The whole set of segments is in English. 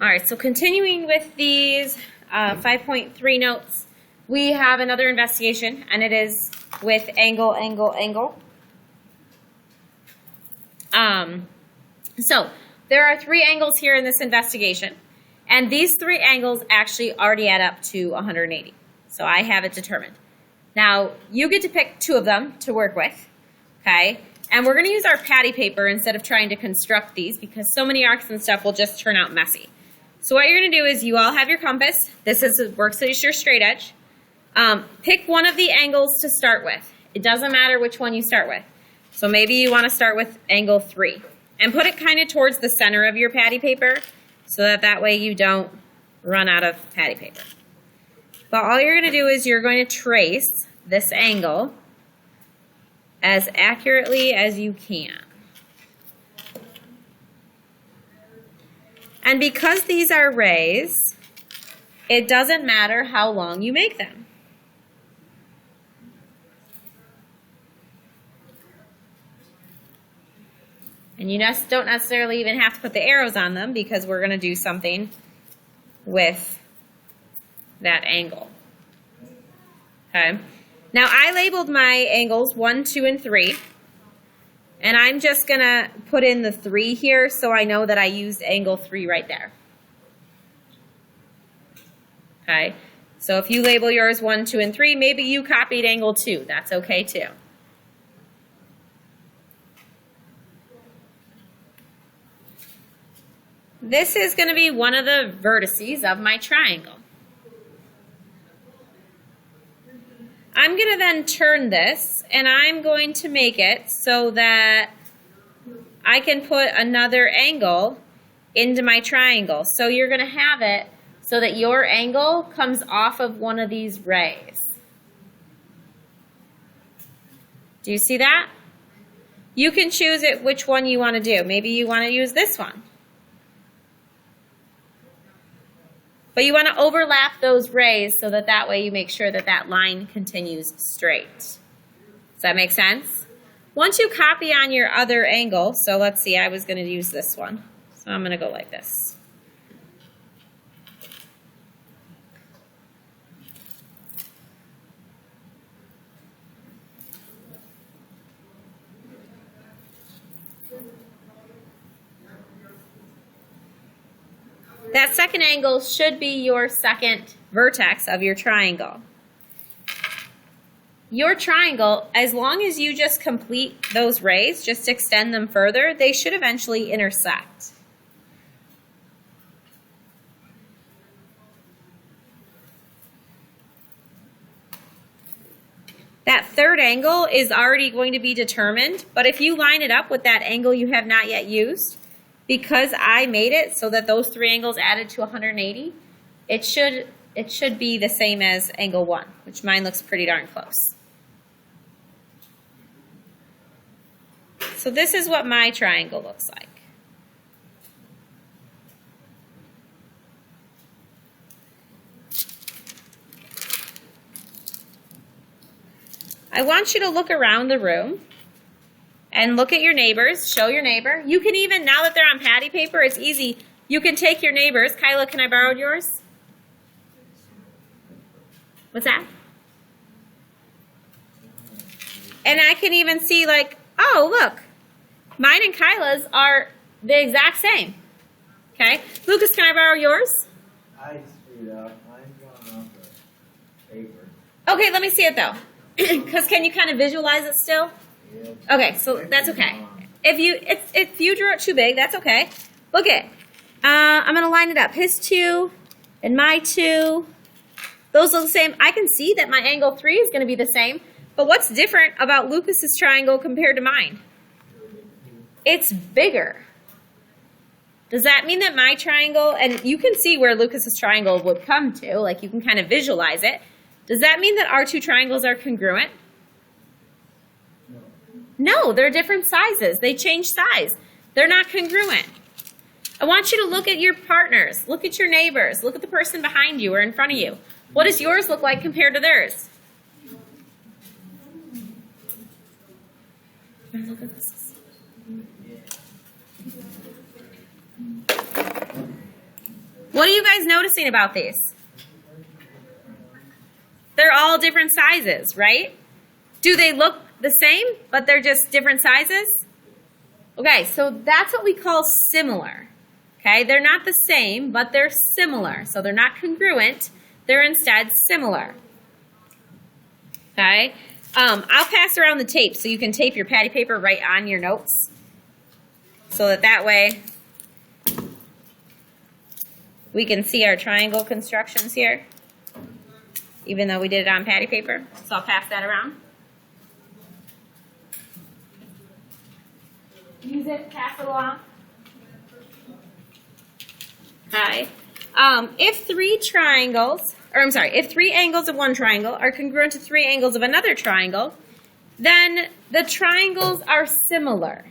All right, so continuing with these 5.3 notes, we have another investigation, and it is with angle, angle, angle. So there are 3 angles here in this investigation, and these 3 angles actually already add up to 180. So I have it determined. Now, you get to pick 2 of them to work with, okay? And we're going to use our patty paper instead of trying to construct these because so many arcs and stuff will just turn out messy. So what you're going to do is you all have your compass. This works as your straight edge. Pick one of the angles to start with. It doesn't matter which one you start with. So maybe you want to start with angle 3. And put it kind of towards the center of your patty paper so that way you don't run out of patty paper. But all you're going to do is you're going to trace this angle as accurately as you can. And because these are rays, it doesn't matter how long you make them. And you just don't necessarily even have to put the arrows on them because we're going to do something with that angle. Okay. Now I labeled my angles 1, 2, and 3. And I'm just going to put in the 3 here so I know that I used angle 3 right there. Okay. So if you label yours 1, 2, and 3, maybe you copied angle 2. That's okay too. This is going to be one of the vertices of my triangle. I'm going to then turn this, and I'm going to make it so that I can put another angle into my triangle. So you're going to have it so that your angle comes off of one of these rays. Do you see that? You can choose which one you want to do. Maybe you want to use this one. But you want to overlap those rays so that way you make sure that line continues straight. Does that make sense? Once you copy on your other angle, so let's see, I was going to use this one. So I'm going to go like this. That second angle should be your second vertex of your triangle. Your triangle, as long as you just complete those rays, just extend them further, they should eventually intersect. That third angle is already going to be determined, but if you line it up with that angle you have not yet used, because I made it so that those 3 angles added to 180, it should be the same as angle 1, which mine looks pretty darn close. So this is what my triangle looks like. I want you to look around the room and look at your neighbors, show your neighbor. You can even, now that they're on patty paper, it's easy. You can take your neighbors. Kyla, can I borrow yours? What's that? And I can even see like, oh, look. Mine and Kyla's are the exact same. Okay? Lucas, can I borrow yours? I screwed up. Mine's going off the paper. Okay, let me see it though. Because can you kind of visualize it still? Okay, so that's okay. If you drew it too big, that's okay. Look at, I'm going to line it up. His 2 and my 2, those are the same. I can see that my angle 3 is going to be the same. But what's different about Lucas's triangle compared to mine? It's bigger. Does that mean that my triangle, and you can see where Lucas's triangle would come to, like you can kind of visualize it. Does that mean that our 2 triangles are congruent? No, they're different sizes. They change size. They're not congruent. I want you to look at your partners. Look at your neighbors. Look at the person behind you or in front of you. What does yours look like compared to theirs? Look at this. What are you guys noticing about these? They're all different sizes, right? Do they look the same, but they're just different sizes? Okay, so that's what we call similar. Okay, they're not the same, but they're similar. So they're not congruent, they're instead similar. Okay, I'll pass around the tape so you can tape your patty paper right on your notes. So that way we can see our triangle constructions here, even though we did it on patty paper. So I'll pass that around. Use it, pass it along. Okay. If three angles of one triangle are congruent to three angles of another triangle, then the triangles are similar.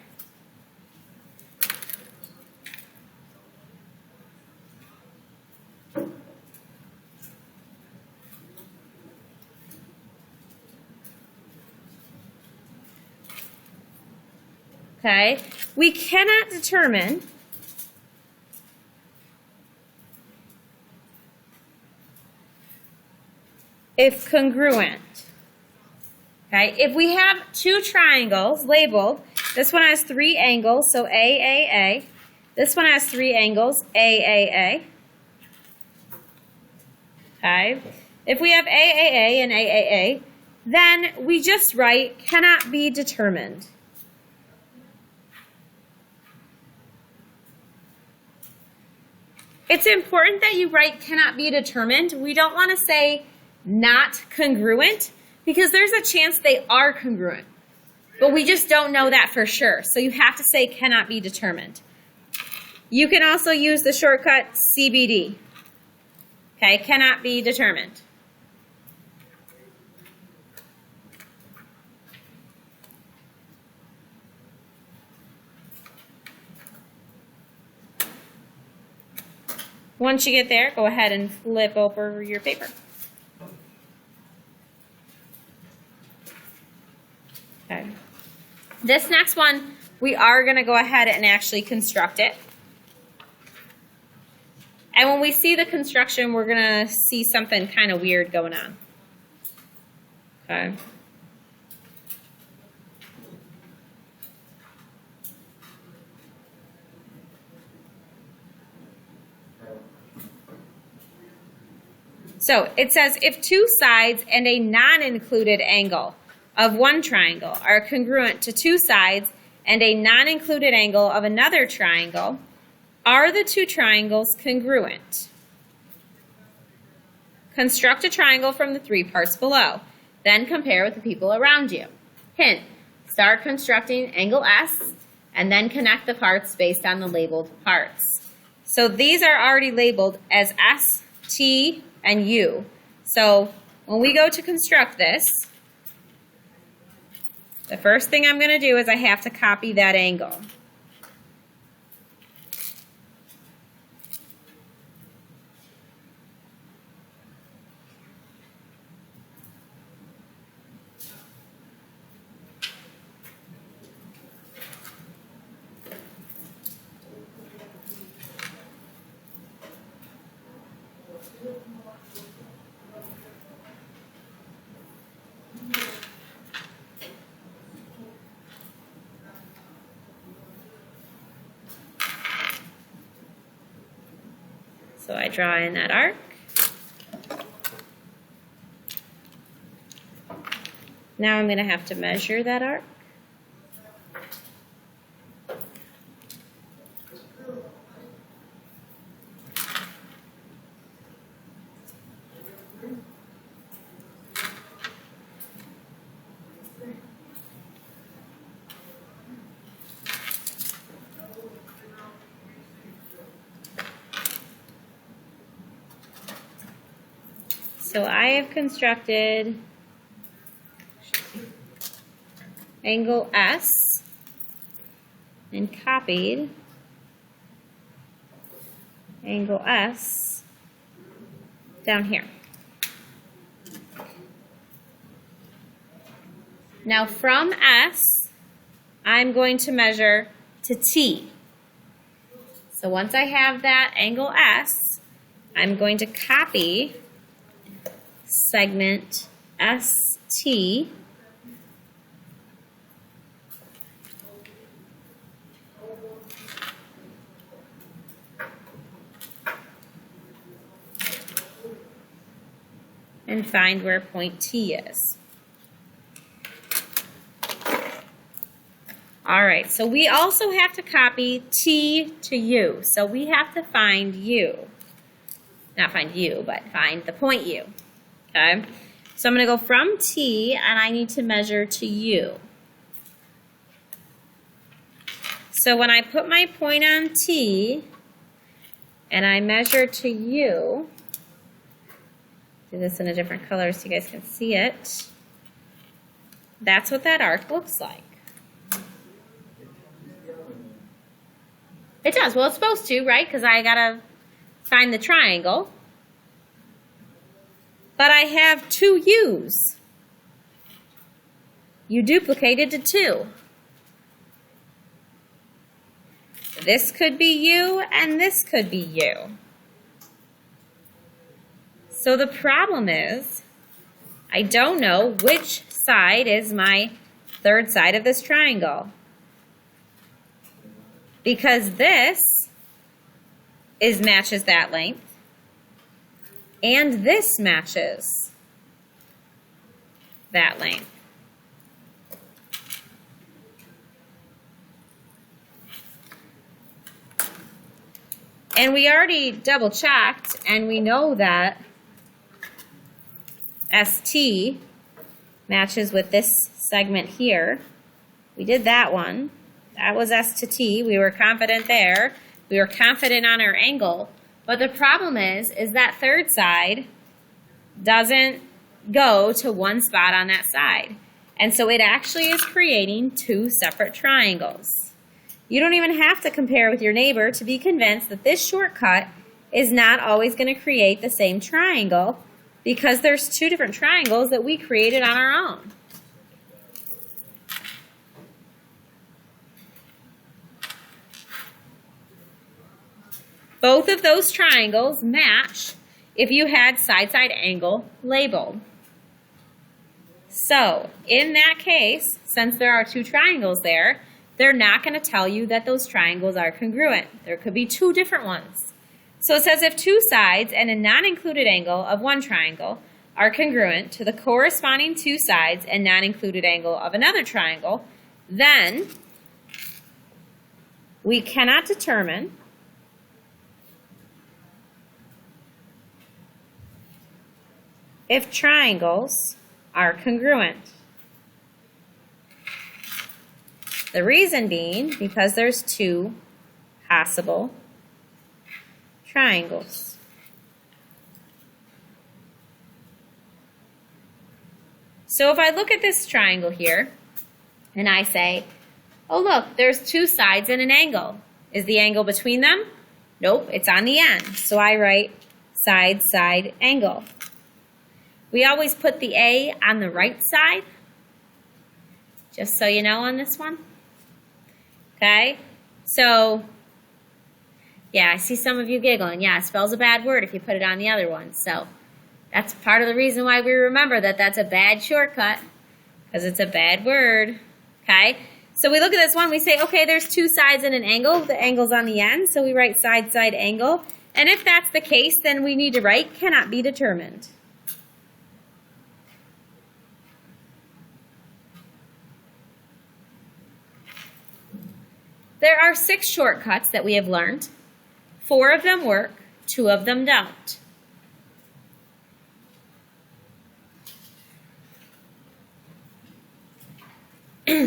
Okay, we cannot determine if congruent. Okay, if we have two triangles labeled, this one has three angles, so AAA. This one has three angles, AAA. Okay, if we have AAA and AAA, then we just write cannot be determined. It's important that you write cannot be determined. We don't want to say not congruent because there's a chance they are congruent, but we just don't know that for sure. So you have to say cannot be determined. You can also use the shortcut CBD. Okay, cannot be determined. Once you get there, go ahead and flip over your paper. Okay. This next one, we are going to go ahead and actually construct it. And when we see the construction, we're going to see something kind of weird going on. Okay. So it says if two sides and a non-included angle of one triangle are congruent to two sides and a non-included angle of another triangle, are the two triangles congruent? Construct a triangle from the three parts below. Then compare with the people around you. Hint, start constructing angle S and then connect the parts based on the labeled parts. So these are already labeled as S, T, and U. So when we go to construct this, the first thing I'm going to do is I have to copy that angle. So I draw in that arc. Now I'm going to have to measure that arc. So I have constructed angle S and copied angle S down here. Now from S, I'm going to measure to T. So once I have that angle S, I'm going to copy segment ST and find where point T is. All right, so we also have to copy T to U. So we have to find U. Not find U, but find the point U. Okay? So I'm going to go from T, and I need to measure to U. So when I put my point on T, and I measure to U, do this in a different color so you guys can see it. That's what that arc looks like. It does. Well, it's supposed to, right? Because I got to find the triangle. But I have two U's. You duplicated to 2. This could be U, and this could be U. So the problem is, I don't know which side is my third side of this triangle. Because this matches that length, and this matches that length. And we already double checked, and we know that ST matches with this segment here. We did that one. That was S to T. We were confident there. We were confident on our angle. But the problem is that third side doesn't go to one spot on that side. And so it actually is creating two separate triangles. You don't even have to compare with your neighbor to be convinced that this shortcut is not always going to create the same triangle, because there's two different triangles that we created on our own. Both of those triangles match if you had side-side angle labeled. So, in that case, since there are two triangles there, they're not going to tell you that those triangles are congruent. There could be two different ones. So it says if two sides and a non-included angle of one triangle are congruent to the corresponding two sides and non-included angle of another triangle, then we cannot determine if triangles are congruent. The reason being because there's two possible triangles. So if I look at this triangle here and I say, oh look, there's two sides and an angle. Is the angle between them? Nope, it's on the end. So I write side, side, angle. We always put the A on the right side, just so you know on this one. Okay, so yeah, I see some of you giggling. Yeah, it spells a bad word if you put it on the other one. So that's part of the reason why we remember that that's a bad shortcut, because it's a bad word. Okay, so we look at this one, we say, okay, there's two sides and an angle. The angle's on the end, so we write side, side, angle. And if that's the case, then we need to write cannot be determined. There are 6 shortcuts that we have learned. 4 of them work, 2 of them don't.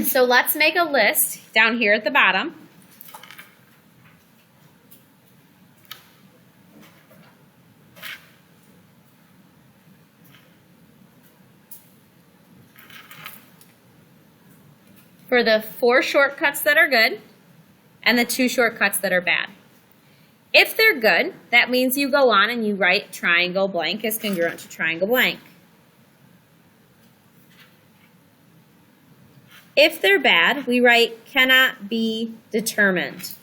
So let's make a list down here at the bottom. For the 4 shortcuts that are good, and the 2 shortcuts that are bad. If they're good, that means you go on and you write triangle blank is congruent to triangle blank. If they're bad, we write cannot be determined.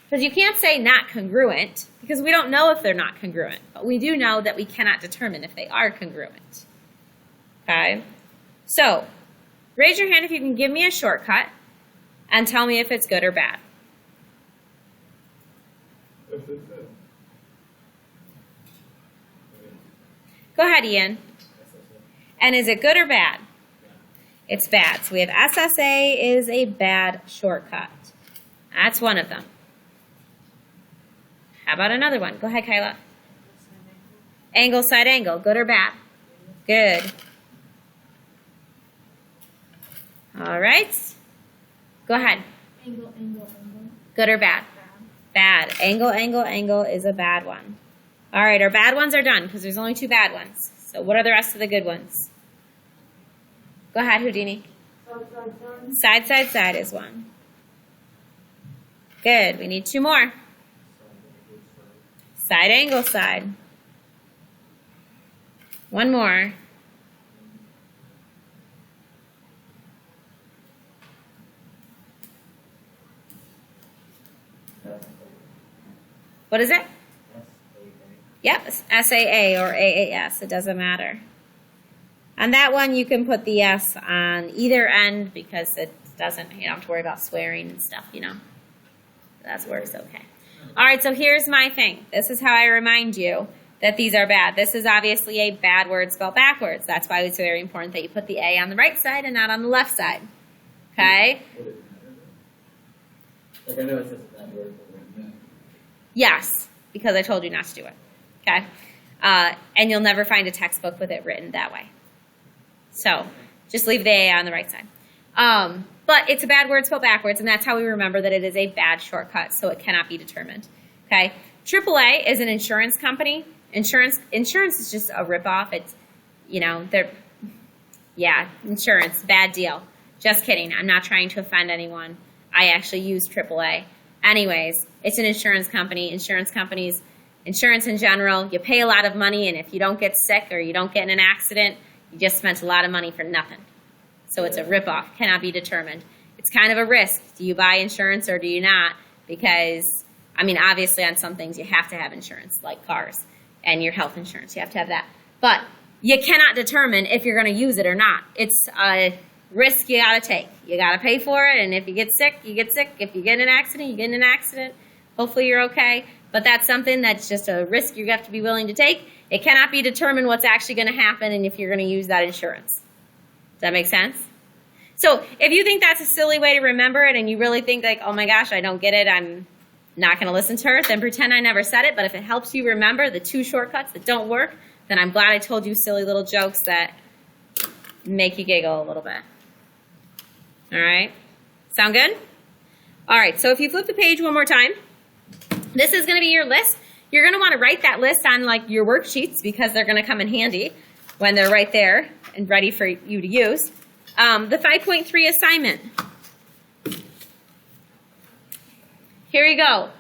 Because you can't say not congruent, because we don't know if they're not congruent, but we do know that we cannot determine if they are congruent. Okay? So, raise your hand if you can give me a shortcut and tell me if it's good or bad. Go ahead, Ian. And is it good or bad? It's bad. So we have SSA is a bad shortcut. That's one of them. How about another one? Go ahead, Kyla. Angle, side angle. Good or bad? Good. All right. Go ahead. Angle, angle, angle. Good or bad? Bad. Bad. Angle, angle, angle is a bad one. All right, our bad ones are done because there's only 2 bad ones. So what are the rest of the good ones? Go ahead, Houdini. Side, side, side is one. Good. We need 2 more. Side, angle, side. 1 more. What is it? Yep, SAA or AAS. It doesn't matter. On that one, you can put the S on either end because it doesn't, you don't have to worry about swearing and stuff, you know. That works okay. All right, so here's my thing. This is how I remind you that these are bad. This is obviously a bad word spelled backwards. That's why it's very important that you put the A on the right side and not on the left side. Okay? Like I know it says that word, but Yes, because I told you not to do it. Okay? And you'll never find a textbook with it written that way. So just leave the A on the right side. But it's a bad word spelled backwards, and that's how we remember that it is a bad shortcut, so it cannot be determined. Okay? AAA is an insurance company. Insurance is just a ripoff. It's, you know, insurance, bad deal. Just kidding. I'm not trying to offend anyone. I actually use AAA. Anyways, it's an insurance company. Insurance companies, insurance in general, you pay a lot of money, and if you don't get sick or you don't get in an accident, you just spent a lot of money for nothing. So it's a ripoff, cannot be determined. It's kind of a risk. Do you buy insurance or do you not? Because, I mean, obviously on some things you have to have insurance, like cars and your health insurance. You have to have that. But you cannot determine if you're going to use it or not. It's a risk you got to take. You got to pay for it, and if you get sick, you get sick. If you get in an accident, you get in an accident. Hopefully you're okay. But that's something that's just a risk you have to be willing to take. It cannot be determined what's actually going to happen and if you're going to use that insurance. Does that make sense? So if you think that's a silly way to remember it and you really think like, oh my gosh, I don't get it, I'm not going to listen to her, then pretend I never said it. But if it helps you remember the 2 shortcuts that don't work, then I'm glad I told you silly little jokes that make you giggle a little bit. All right? Sound good? All right, so if you flip the page one more time, this is going to be your list. You're going to want to write that list on like your worksheets because they're going to come in handy when they're right there and ready for you to use. The 5.3 assignment. Here you go.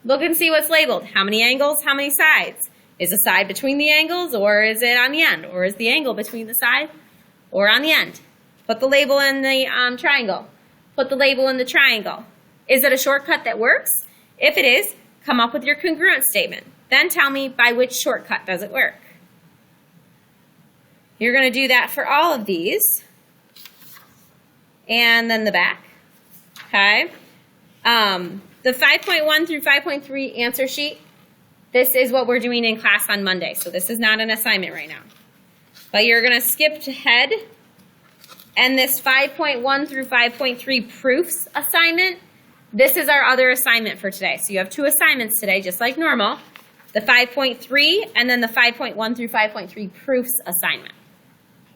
Look and see what's labeled. How many angles, how many sides? Is the side between the angles or is it on the end? Or is the angle between the side or on the end? Put the label in the triangle. Put the label in the triangle. Is it a shortcut that works? If it is, come up with your congruent statement. Then tell me by which shortcut does it work. You're going to do that for all of these. And then the back. Okay. The 5.1 through 5.3 answer sheet, this is what we're doing in class on Monday. So this is not an assignment right now. But you're going to skip ahead. And this 5.1 through 5.3 proofs assignment, this is our other assignment for today. So you have 2 assignments today, just like normal. The 5.3 and then the 5.1 through 5.3 proofs assignment.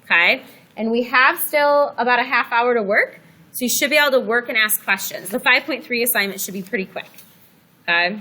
Okay? And we have still about a half hour to work, so you should be able to work and ask questions. The 5.3 assignment should be pretty quick. Okay?